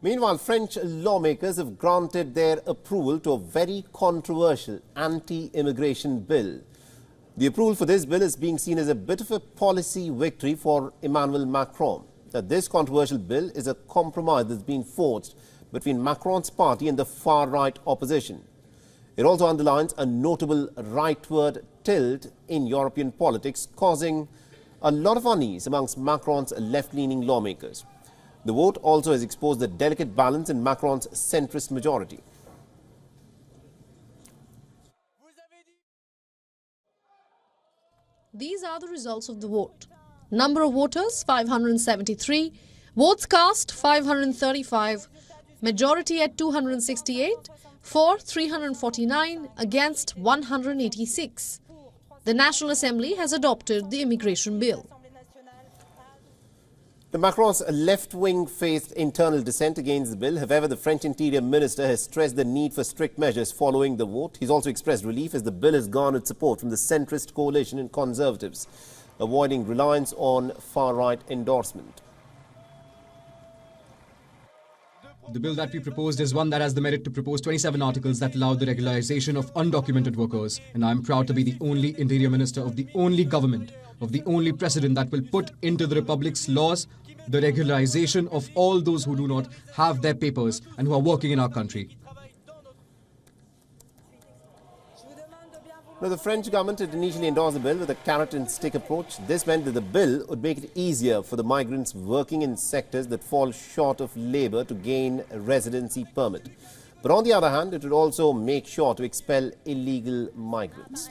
Meanwhile, French lawmakers have granted their approval to a very controversial anti-immigration bill. The approval for this bill is being seen as a bit of a policy victory for Emmanuel Macron. Now, this controversial bill is a compromise that's been forged between Macron's party and the far-right opposition. It also underlines a notable rightward tilt in European politics, causing a lot of unease amongst Macron's left-leaning lawmakers. The vote also has exposed the delicate balance in Macron's centrist majority. These are the results of the vote. Number of voters 573, votes cast 535, majority at 268, for 349, against 186. The National Assembly has adopted the immigration bill. The Macron's left-wing faced internal dissent against the bill. However, the French Interior Minister has stressed the need for strict measures following the vote. He's also expressed relief as the bill has garnered support from the centrist coalition and conservatives, avoiding reliance on far-right endorsement. The bill that we proposed is one that has the merit to propose 27 articles that allow the regularization of undocumented workers. And I'm proud to be the only Interior Minister of the only government, of the only president that will put into the Republic's laws the regularization of all those who do not have their papers and who are working in our country. Now, the French government had initially endorsed the bill with a carrot and stick approach. This meant that the bill would make it easier for the migrants working in sectors that fall short of labour to gain a residency permit. But on the other hand, it would also make sure to expel illegal migrants.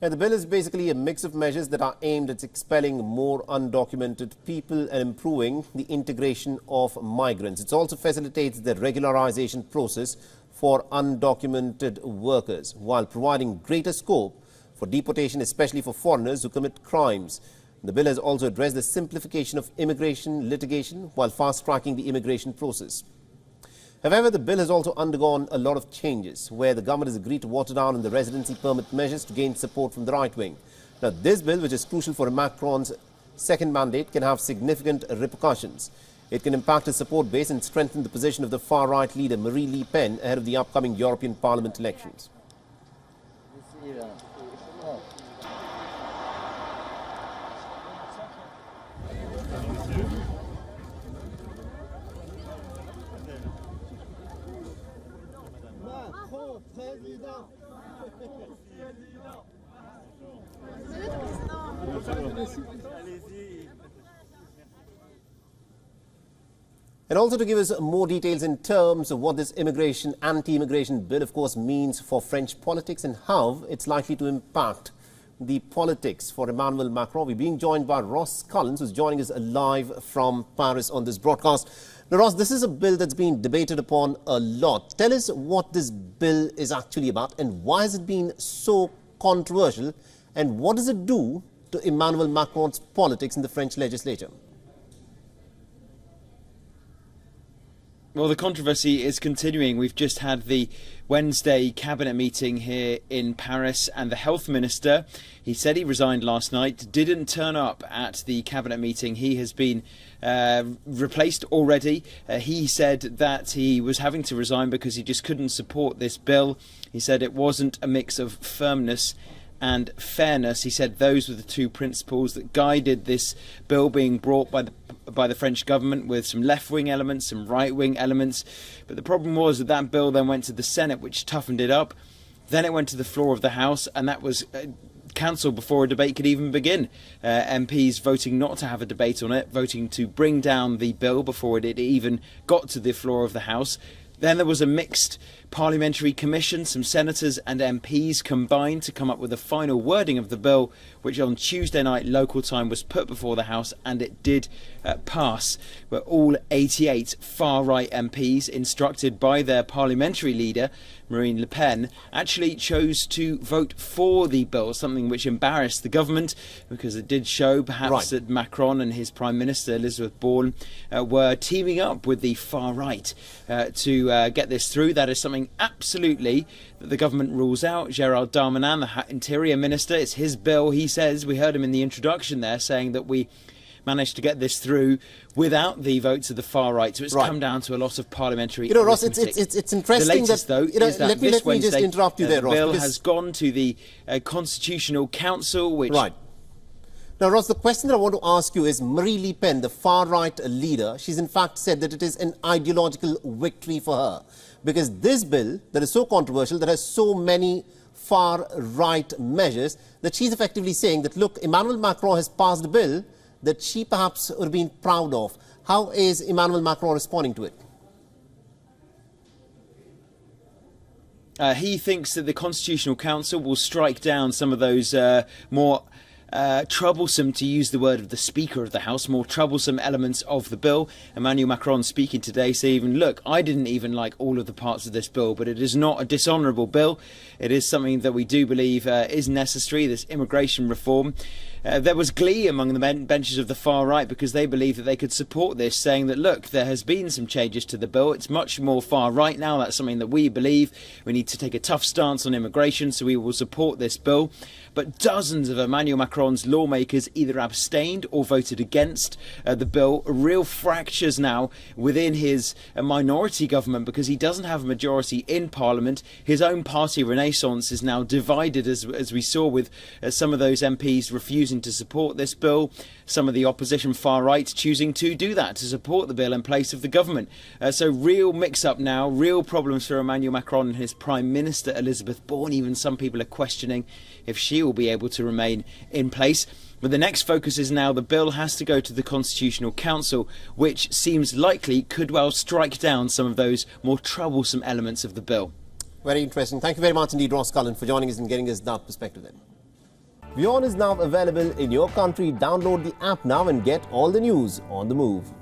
And the bill is basically a mix of measures that are aimed at expelling more undocumented people and improving the integration of migrants. It also facilitates the regularization process for undocumented workers, while providing greater scope for deportation, especially for foreigners who commit crimes. The bill has also addressed the simplification of immigration litigation while fast-tracking the immigration process. However, the bill has also undergone a lot of changes, where the government has agreed to water down on the residency permit measures to gain support from the right wing. Now, this bill, which is crucial for Macron's second mandate, can have significant repercussions. It can impact his support base and strengthen the position of the far-right leader, Marine Le Pen, ahead of the upcoming European Parliament elections. And also to give us more details in terms of what this anti-immigration bill, of course, means for French politics and how it's likely to impact the politics for Emmanuel Macron, we're being joined by Ross Collins, who's joining us live from Paris on this broadcast. Now, Ross, this is a bill that's been debated upon a lot. Tell us what this bill is actually about and why has it been so controversial, and what does it do to Emmanuel Macron's politics in the French legislature? Well, the controversy is continuing. We've just had the Wednesday cabinet meeting here in Paris, and the health minister, he said he resigned last night, didn't turn up at the cabinet meeting. He has been replaced already. He said that he was having to resign because he just couldn't support this bill. He said it wasn't a mix of firmness and fairness. He said those were the two principles that guided this bill being brought by the French government, with some left-wing elements, some right-wing elements. But the problem was that that bill then went to the Senate, which toughened it up. Then it went to the floor of the House, and that was cancelled before a debate could even begin. MPs voting not to have a debate on it, voting to bring down the bill before it even got to the floor of the House. Then there was a mixed parliamentary commission. Some senators and MPs combined to come up with a final wording of the bill, which on Tuesday night local time was put before the House, and it did pass. But all 88 far-right MPs, instructed by their parliamentary leader, Marine Le Pen, actually chose to vote for the bill, something which embarrassed the government because it did show perhaps that Macron and his Prime Minister Elizabeth Borne were teaming up with the far right to get this through. That is something absolutely that the government rules out. Gérald Darmanin, the Interior Minister, it's his bill. He says, we heard him in the introduction there saying that we managed to get this through without the votes of the far right. So it's come down to a lot of parliamentary Ross, arithmetic. it's interesting the latest, that, though, is that let me just interrupt you there, Ross. The bill has gone to the Constitutional Council, which... Right. Now, Ross, the question that I want to ask you is Marie Le Pen, the far-right leader, she's in fact said that it is an ideological victory for her. Because this bill that is so controversial, that has so many far-right measures, that she's effectively saying that, look, Emmanuel Macron has passed a bill that she perhaps would have been proud of. How is Emmanuel Macron responding to it? He thinks that the Constitutional Council will strike down some of those more troublesome, to use the word of the Speaker of the House, more troublesome elements of the bill. Emmanuel Macron speaking today saying, look, I didn't even like all of the parts of this bill, but it is not a dishonourable bill. It is something that we do believe is necessary, this immigration reform. There was glee among the benches of the far right because they believe that they could support this, saying that, look, there has been some changes to the bill. It's much more far right now. That's something that we believe. We need to take a tough stance on immigration, so we will support this bill. But dozens of Emmanuel Macron's lawmakers either abstained or voted against the bill. Real fractures now within his minority government because he doesn't have a majority in Parliament. His own party, Renaissance, is now divided, as we saw with some of those MPs refusing to support this bill, some of the opposition far right choosing to do that, to support the bill in place of the government. So real mix-up now, real problems for Emmanuel Macron and his Prime Minister Elizabeth Borne. Even some people are questioning if she will be able to remain in place. But the next focus is now the bill has to go to the Constitutional Council, which seems likely could well strike down some of those more troublesome elements of the bill. Very interesting. Thank you very much indeed, Ross Cullen, for joining us and getting us that perspective then. WION is now available in your country. Download the app now and get all the news on the move.